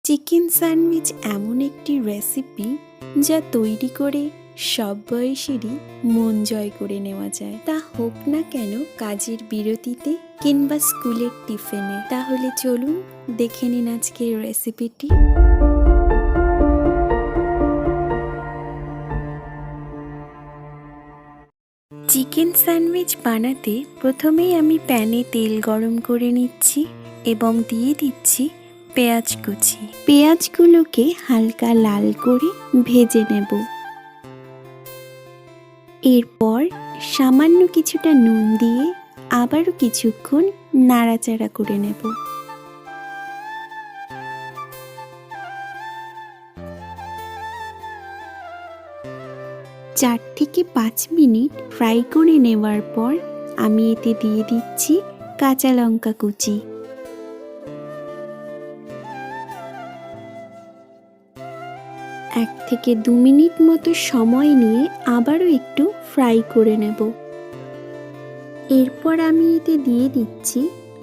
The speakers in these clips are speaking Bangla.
চিকেন স্যান্ডউইচ এমন একটি রেসিপি যা তৈরি করে সব বয়সেরই মন জয় করে নেওয়া যায়, তা হোক না কেন কাজের বিরতিতে কিংবা স্কুলের টিফিনে। তাহলে চলুন দেখে নিন আজকের রেসিপিটি। চিকেন স্যান্ডউইচ বানাতে প্রথমেই আমি প্যানে তেল গরম করে নিচ্ছি এবং দিয়ে দিচ্ছি পেঁয়াজ কুচি। পেঁয়াজগুলোকে হালকা লাল করে ভেজে নেব। এরপর সামান্য কিছুটা নুন দিয়ে আবারও কিছুক্ষণ নাড়াচাড়া করে নেব। চার থেকে 5 মিনিট ফ্রাই করে নেওয়ার পর আমি এতে দিয়ে দিচ্ছি কাঁচা লঙ্কা কুচি। 1 থেকে 2 মিনিট মতো সময় নিয়ে আবারও একটু ফ্রাই করে নেব। এরপর আমি এতে দিয়ে দিচ্ছি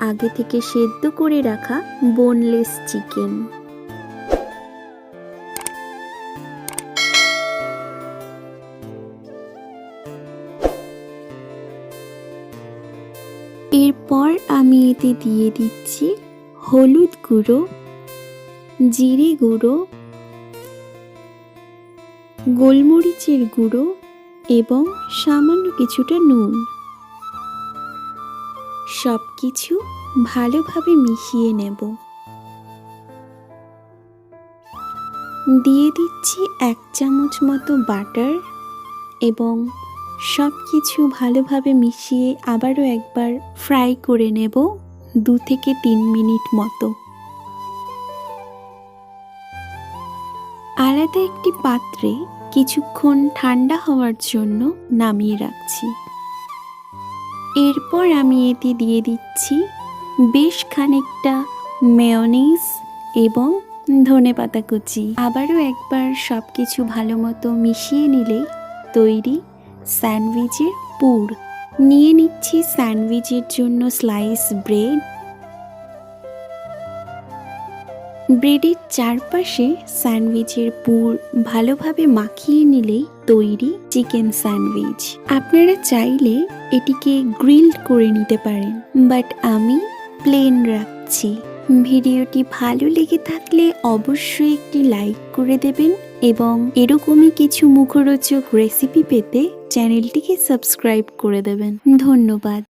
আগে থেকে সেদ্ধ করে রাখা বোনলেস চিকেন। এরপর আমি এতে দিয়ে দিচ্ছি হলুদ গুঁড়ো, জিরে গুঁড়ো, গোলমরিচের গুঁড়ো এবং সামান্য কিছুটা নুন। সব কিছু ভালোভাবে মিশিয়ে নেব। দিয়ে দিচ্ছি 1 চামচ মতো বাটার এবং সব কিছু ভালোভাবে মিশিয়ে আবারও একবার ফ্রাই করে নেব 2 থেকে 3 মিনিট মতো। আলাদা একটি পাত্রে কিছুক্ষণ ঠান্ডা হওয়ার জন্য নামিয়ে রাখছি। এরপর আমি এতে দিয়ে দিচ্ছি বেশ খানিকটা মেয়োনিজ এবং ধনেপাতা কুচি। আবারও একবার সব কিছু ভালো মতো মিশিয়ে নিলেই তৈরি স্যান্ডউইচের পুর। নিয়ে নিচ্ছি স্যান্ডউইচের জন্য স্লাইস ব্রেড। ব্রেডের চারপাশে স্যান্ডউইচের পুর ভালোভাবে মাখিয়ে নিলেই তৈরি চিকেন স্যান্ডউইচ। আপনারা চাইলে এটিকে গ্রিলড করে নিতে পারেন, বাট আমি প্লেন রাখছি। ভিডিওটি ভালো লেগে থাকলে অবশ্যই একটি লাইক করে দেবেন এবং এরকমই কিছু মুখরোচক রেসিপি পেতে চ্যানেলটিকে সাবস্ক্রাইব করে দেবেন। ধন্যবাদ।